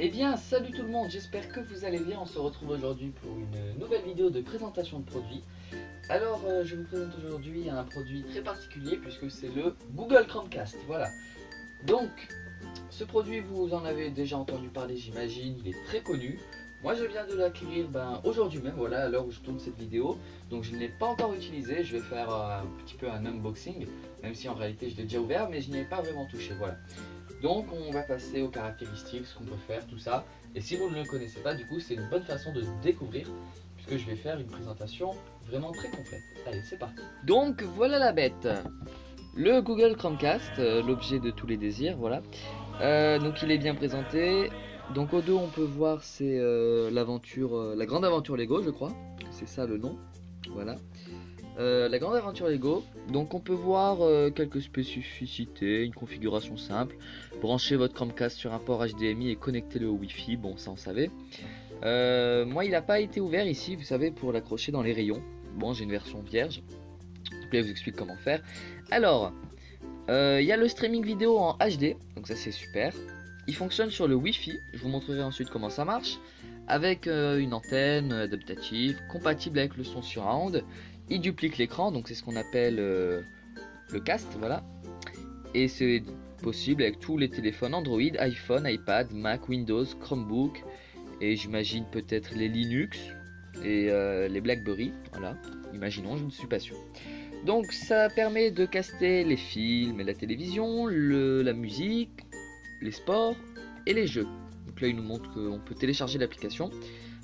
Eh bien, salut tout le monde, j'espère que vous allez bien. On se retrouve aujourd'hui pour une nouvelle vidéo de présentation de produits. Alors, je vous présente aujourd'hui un produit très particulier puisque c'est le Google Chromecast. Voilà. Donc, ce produit, vous en avez déjà entendu parler, j'imagine, il est très connu. Moi, je viens de l'acquérir aujourd'hui même, voilà, à l'heure où je tourne cette vidéo. Donc, je ne l'ai pas encore utilisé. Je vais faire un petit peu un unboxing, même si en réalité, je l'ai déjà ouvert, mais je n'y ai pas vraiment touché. Voilà. Donc on va passer aux caractéristiques, ce qu'on peut faire, tout ça. Et si vous ne le connaissez pas, du coup c'est une bonne façon de découvrir, puisque je vais faire une présentation vraiment très complète. Allez, c'est parti. Donc voilà la bête. Le Google Chromecast, l'objet de tous les désirs, voilà. Donc il est bien présenté. Donc au dos on peut voir c'est l'aventure, la grande aventure Lego, je crois. C'est ça le nom. Voilà. La grande aventure Lego, donc on peut voir quelques spécificités, une configuration simple, branchez votre Chromecast sur un port HDMI et connectez-le au Wi-Fi, bon ça on savait. Moi il n'a pas été ouvert ici, vous savez, pour l'accrocher dans les rayons. Bon, j'ai une version vierge, donc là je vous explique comment faire. Alors, il y a le streaming vidéo en HD, donc ça c'est super. Il fonctionne sur le Wi-Fi, je vous montrerai ensuite comment ça marche, avec une antenne adaptative, compatible avec le son surround. Il duplique l'écran, donc c'est ce qu'on appelle le cast, voilà. Et c'est possible avec tous les téléphones Android, iPhone, iPad, Mac, Windows, Chromebook, et j'imagine peut-être les Linux et les BlackBerry, voilà. Imaginons, je ne suis pas sûr. Donc ça permet de caster les films et la télévision, la musique, les sports et les jeux. Donc là il nous montre qu'on peut télécharger l'application.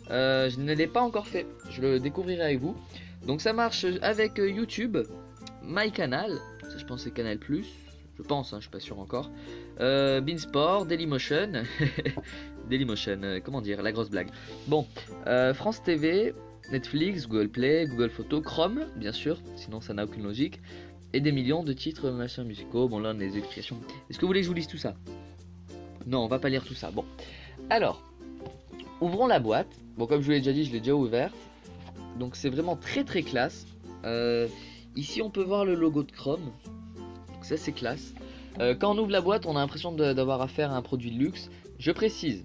Je ne l'ai pas encore fait, je le découvrirai avec vous. Donc ça marche avec YouTube, MyCanal, ça je pense c'est Canal+, je pense, hein, je suis pas sûr encore, Beansport, Dailymotion, Dailymotion, comment dire, la grosse blague. Bon, France TV, Netflix, Google Play, Google Photos, Chrome, bien sûr, sinon ça n'a aucune logique, et des millions de titres machins musicaux. Bon là on a des explications. Est-ce que vous voulez que je vous lise tout ça? Non, on va pas lire tout ça. Bon, alors, ouvrons la boîte. Bon, comme je vous l'ai déjà dit, je l'ai déjà ouverte. Donc c'est vraiment très très classe. Ici on peut voir le logo de Chrome. Donc ça c'est classe. Quand on ouvre la boîte, on a l'impression d'avoir affaire à un produit de luxe. Je précise.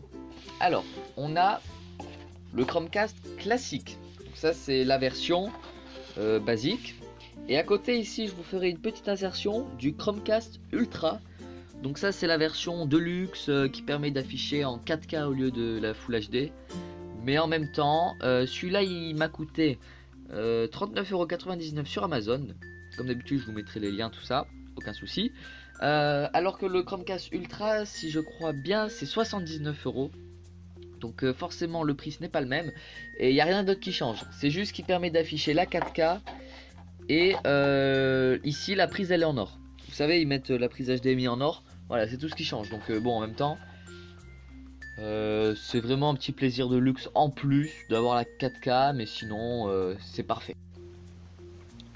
Alors, on a le Chromecast classique. Donc ça c'est la version basique. Et à côté ici, je vous ferai une petite insertion du Chromecast Ultra. Donc ça c'est la version Deluxe qui permet d'afficher en 4K au lieu de la Full HD. Mais en même temps, celui-là il m'a coûté 39,99€ sur Amazon. Comme d'habitude, je vous mettrai les liens, tout ça, aucun souci. Alors que le Chromecast Ultra, si je crois bien, c'est 79€. Donc forcément, le prix ce n'est pas le même. Et il n'y a rien d'autre qui change. C'est juste qu'il permet d'afficher la 4K. Et ici, la prise elle est en or. Vous savez, ils mettent la prise HDMI en or. Voilà, c'est tout ce qui change. Donc bon, en même temps... c'est vraiment un petit plaisir de luxe en plus d'avoir la 4K, mais sinon c'est parfait.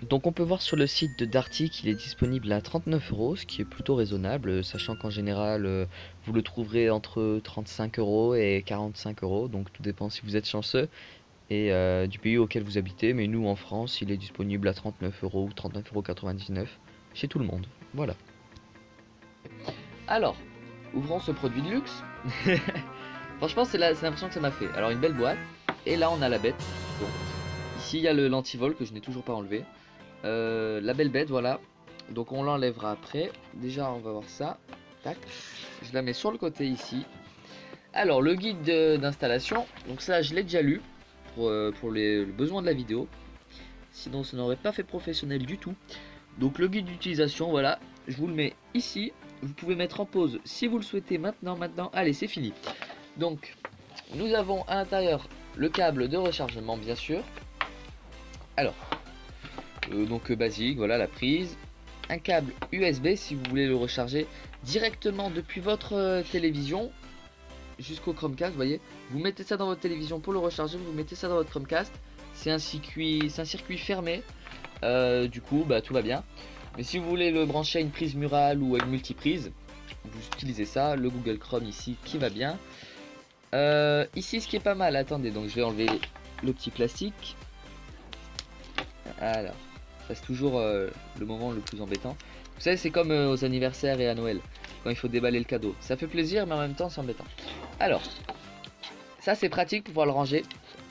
Donc on peut voir sur le site de Darty qu'il est disponible à 39€, ce qui est plutôt raisonnable, sachant qu'en général vous le trouverez entre 35€ et 45€, donc tout dépend si vous êtes chanceux et du pays auquel vous habitez, mais nous en France il est disponible à 39€ ou 39,99€ chez tout le monde. Voilà. Alors, ouvrons ce produit de luxe. Franchement c'est l'impression que ça m'a fait. Alors une belle boîte. Et là on a la bête. Donc, ici il y a le l'antivol que je n'ai toujours pas enlevé. La belle bête, voilà. Donc on l'enlèvera après. Déjà on va voir ça. Tac. Je la mets sur le côté ici. Alors le guide d'installation. Donc ça je l'ai déjà lu pour le besoin de la vidéo. Sinon ça n'aurait pas fait professionnel du tout. Donc le guide d'utilisation, voilà. Je vous le mets ici. Vous pouvez mettre en pause si vous le souhaitez maintenant. Allez, c'est fini. Donc, nous avons à l'intérieur le câble de rechargement, bien sûr. Alors, donc basique, voilà la prise. Un câble USB si vous voulez le recharger directement depuis votre télévision jusqu'au Chromecast, vous voyez. Vous mettez ça dans votre télévision pour le recharger, vous mettez ça dans votre Chromecast. C'est un circuit fermé. Du coup, bah, tout va bien. Mais si vous voulez le brancher à une prise murale ou à une multiprise, vous utilisez ça, le Google Chrome ici qui va bien. Ici ce qui est pas mal, attendez, donc je vais enlever le petit plastique. Alors, ça c'est toujours le moment le plus embêtant. Vous savez, c'est comme aux anniversaires et à Noël, quand il faut déballer le cadeau. Ça fait plaisir mais en même temps c'est embêtant. Alors, ça c'est pratique pour pouvoir le ranger.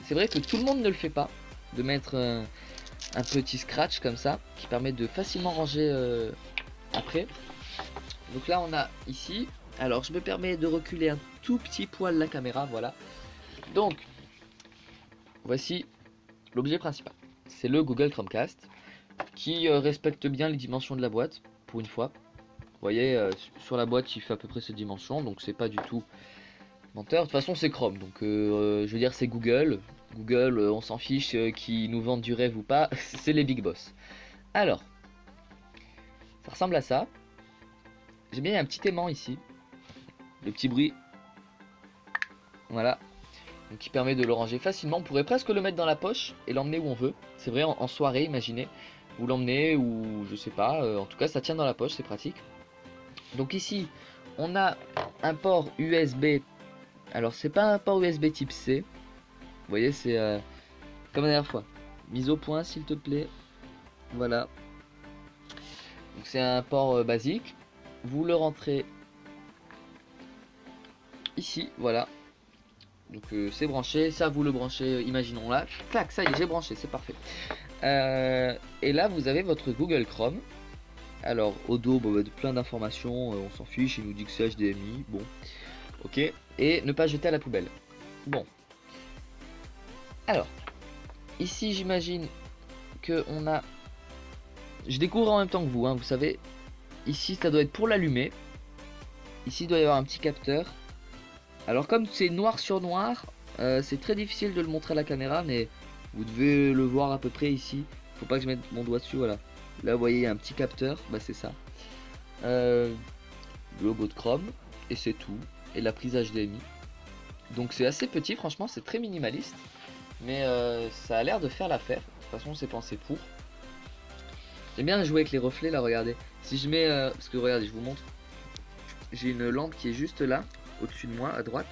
C'est vrai que tout le monde ne le fait pas, de mettre un petit scratch comme ça, qui permet de facilement ranger après. Donc là on a ici, alors je me permets de reculer un tout petit poil la caméra, voilà. Donc, voici l'objet principal. C'est le Google Chromecast, qui respecte bien les dimensions de la boîte, pour une fois. Vous voyez, sur la boîte il fait à peu près ces dimensions, donc c'est pas du tout menteur. De toute façon c'est Chrome, donc je veux dire c'est Google. Google, on s'en fiche qui nous vendent du rêve ou pas, c'est les big boss. Alors, ça ressemble à ça. J'ai bien un petit aimant ici, le petit bruit. Voilà, donc qui permet de le ranger facilement. On pourrait presque le mettre dans la poche et l'emmener où on veut. C'est vrai, en soirée, imaginez, vous l'emmenez ou je sais pas. En tout cas, ça tient dans la poche, c'est pratique. Donc ici, on a un port USB. Alors c'est pas un port USB type C. Vous voyez, c'est comme la dernière fois. Mise au point, s'il te plaît. Voilà. Donc c'est un port basique. Vous le rentrez ici, voilà. Donc c'est branché. Ça, vous le branchez, imaginons là. Clac, ça y est, j'ai branché, c'est parfait. Et là, vous avez votre Google Chrome. Alors, au dos, plein d'informations. On s'en fiche, il nous dit que c'est HDMI. Bon, ok. Et ne pas jeter à la poubelle. Bon. Alors, ici, j'imagine que on a... Je découvre en même temps que vous, hein, vous savez. Ici, ça doit être pour l'allumer. Ici, il doit y avoir un petit capteur. Alors, comme c'est noir sur noir, c'est très difficile de le montrer à la caméra, mais vous devez le voir à peu près ici. Faut pas que je mette mon doigt dessus, voilà. Là, vous voyez, il y a un petit capteur, bah c'est ça. Le logo de Chrome, et c'est tout. Et la prise HDMI. Donc, c'est assez petit, franchement, c'est très minimaliste. Mais ça a l'air de faire l'affaire. De toute façon, c'est pensé pour. J'aime bien jouer avec les reflets, là, regardez. Si je mets... parce que, regardez, je vous montre. J'ai une lampe qui est juste là, au-dessus de moi, à droite.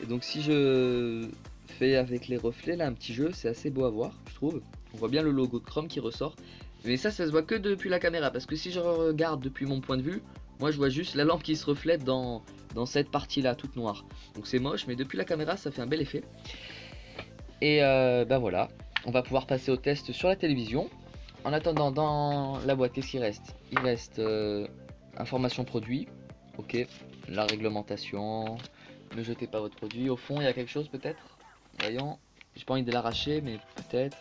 Et donc, si je fais avec les reflets, là, un petit jeu, c'est assez beau à voir, je trouve. On voit bien le logo de Chrome qui ressort. Mais ça se voit que depuis la caméra. Parce que si je regarde depuis mon point de vue, moi, je vois juste la lampe qui se reflète dans cette partie-là, toute noire. Donc, c'est moche, mais depuis la caméra, ça fait un bel effet. Et ben voilà, on va pouvoir passer au test sur la télévision. En attendant, dans la boîte, qu'est-ce qu'il reste? Il reste information produit, ok, la réglementation, ne jetez pas votre produit. Au fond, il y a quelque chose peut-être? Voyons, j'ai pas envie de l'arracher, mais peut-être.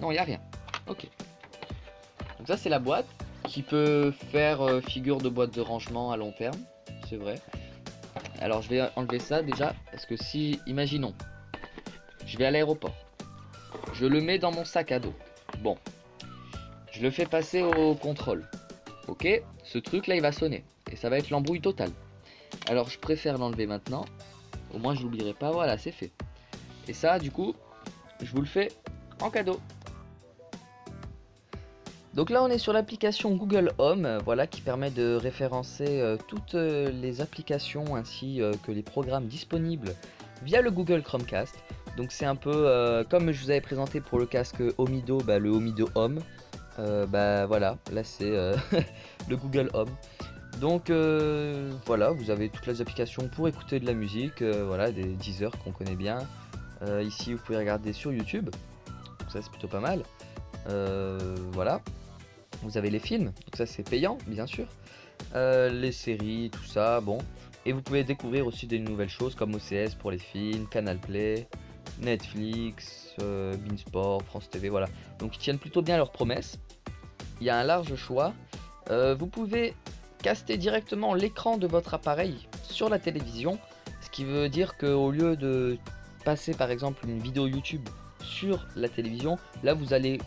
Non, il n'y a rien, ok. Donc ça, c'est la boîte qui peut faire figure de boîte de rangement à long terme, c'est vrai. Alors, je vais enlever ça déjà, parce que si, imaginons, je vais à l'aéroport. Je le mets dans mon sac à dos. Bon. Je le fais passer au contrôle. Ok. Ce truc là il va sonner. Et ça va être l'embrouille totale. Alors je préfère l'enlever maintenant. Au moins je l'oublierai pas. Voilà, c'est fait. Et ça du coup, je vous le fais en cadeau. Donc là on est sur l'application Google Home. Voilà, qui permet de référencer toutes les applications ainsi que les programmes disponibles via le Google Chromecast. Donc c'est un peu comme je vous avais présenté pour le casque Omido, le Omido Home. Voilà, là c'est le Google Home. Donc voilà, vous avez toutes les applications pour écouter de la musique, voilà, des Deezer qu'on connaît bien. Ici vous pouvez regarder sur YouTube, donc ça c'est plutôt pas mal. Voilà, vous avez les films, donc ça c'est payant bien sûr. Les séries, tout ça, bon. Et vous pouvez découvrir aussi des nouvelles choses comme OCS pour les films, Canal Play, Netflix, Beansport, France TV, voilà. Donc ils tiennent plutôt bien leurs promesses. Il y a un large choix. Vous pouvez caster directement l'écran de votre appareil sur la télévision, ce qui veut dire qu'au lieu de passer par exemple une vidéo YouTube sur la télévision, là vous allez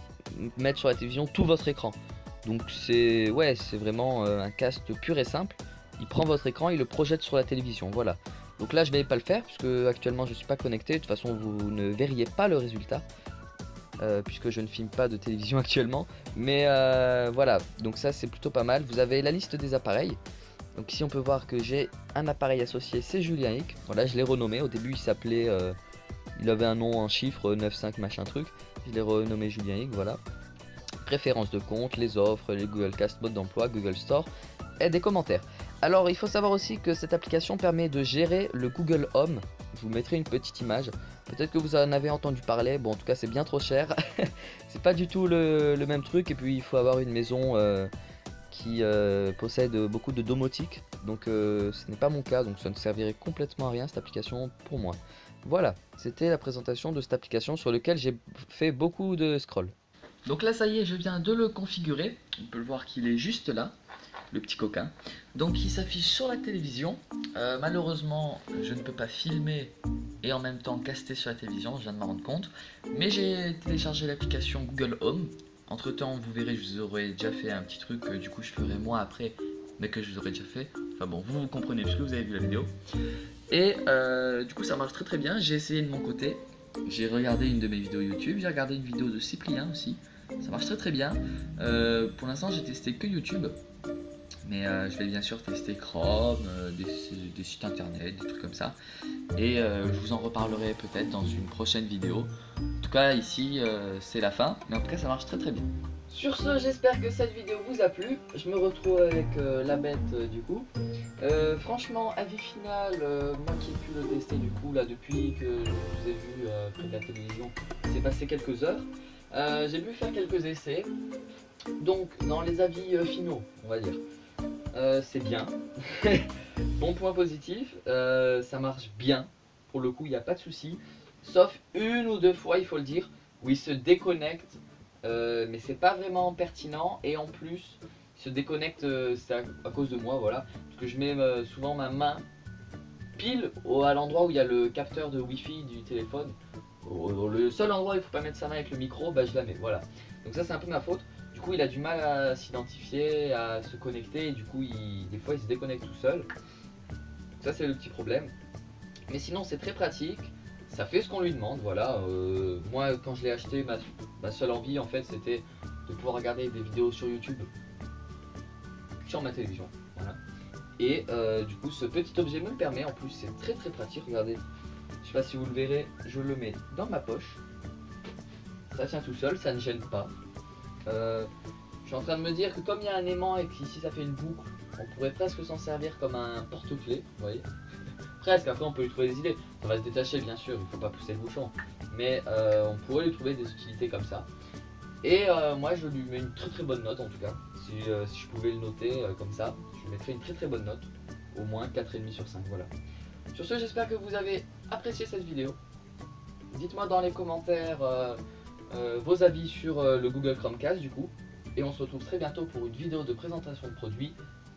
mettre sur la télévision tout votre écran. Donc c'est vraiment un cast pur et simple. Il prend votre écran, il le projette sur la télévision, voilà. Donc là je vais pas le faire puisque actuellement je suis pas connecté, de toute façon vous ne verriez pas le résultat puisque je ne filme pas de télévision actuellement. Mais voilà, donc ça c'est plutôt pas mal. Vous avez la liste des appareils. Donc ici on peut voir que j'ai un appareil associé, c'est Julien Hic. Voilà, je l'ai renommé, au début il s'appelait, il avait un nom en chiffre 95 machin truc. Je l'ai renommé Julien Hic, voilà. Préférences de compte, les offres, les Google Cast, mode d'emploi, Google Store et des commentaires. Alors il faut savoir aussi que cette application permet de gérer le Google Home. Je vous mettrai une petite image. Peut-être que vous en avez entendu parler. Bon, en tout cas c'est bien trop cher. C'est pas du tout le même truc. Et puis il faut avoir une maison qui possède beaucoup de domotique. Donc ce n'est pas mon cas. Donc ça ne servirait complètement à rien cette application pour moi. Voilà, c'était la présentation de cette application sur laquelle j'ai fait beaucoup de scroll. Donc là ça y est, je viens de le configurer. On peut le voir qu'il est juste là, le petit coquin. Donc il s'affiche sur la télévision. Malheureusement je ne peux pas filmer et en même temps caster sur la télévision, je viens de m'en rendre compte. Mais j'ai téléchargé l'application Google Home. Entre temps vous verrez, je vous aurais déjà fait un petit truc que du coup je ferai moi après, mais que je vous aurais déjà fait. Enfin bon, vous comprenez puisque vous avez vu la vidéo. Et du coup ça marche très très bien. J'ai essayé de mon côté. J'ai regardé une de mes vidéos YouTube. J'ai regardé une vidéo de Cyprien aussi. Ça marche très très bien. Pour l'instant j'ai testé que YouTube. Mais je vais bien sûr tester Chrome, des sites internet, des trucs comme ça. Et je vous en reparlerai peut-être dans une prochaine vidéo. En tout cas ici c'est la fin. Mais en tout cas ça marche très très bien. Sur ce, j'espère que cette vidéo vous a plu. Je me retrouve avec la bête du coup. Franchement, avis final, moi qui ai pu le tester du coup là depuis que je vous ai vu près de la télévision, c'est passé quelques heures. J'ai pu faire quelques essais. Donc dans les avis finaux, on va dire, c'est bien. Bon point positif, ça marche bien. Pour le coup, il n'y a pas de souci. Sauf une ou deux fois, il faut le dire, où il se déconnecte. Mais c'est pas vraiment pertinent et en plus il se déconnecte, c'est à cause de moi, voilà, parce que je mets souvent ma main pile à l'endroit où il y a le capteur de wifi du téléphone. Le seul endroit où il faut pas mettre sa main avec le micro, bah je la mets, voilà. Donc ça c'est un peu ma faute. Du coup il a du mal à s'identifier, à se connecter et du coup des fois il se déconnecte tout seul. Donc ça c'est le petit problème. Mais sinon c'est très pratique. Ça fait ce qu'on lui demande, voilà. Moi quand je l'ai acheté, ma seule envie en fait c'était de pouvoir regarder des vidéos sur YouTube sur ma télévision, voilà. Et du coup ce petit objet me le permet, en plus c'est très très pratique, regardez. Je sais pas si vous le verrez, je le mets dans ma poche. Ça tient tout seul, ça ne gêne pas. Je suis en train de me dire que comme il y a un aimant et qu'ici ça fait une boucle, on pourrait presque s'en servir comme un porte-clés, vous voyez. Presque, après on peut lui trouver des idées. Ça va se détacher bien sûr, il ne faut pas pousser le bouchon. Mais on pourrait lui trouver des utilités comme ça. Et moi je lui mets une très très bonne note en tout cas. Si je pouvais le noter comme ça, je lui mettrais une très très bonne note. Au moins 4,5 sur 5, voilà. Sur ce, j'espère que vous avez apprécié cette vidéo. Dites-moi dans les commentaires vos avis sur le Google Chromecast du coup. Et on se retrouve très bientôt pour une vidéo de présentation de produits.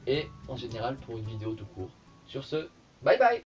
Et en général pour une vidéo tout court. Sur ce, bye bye.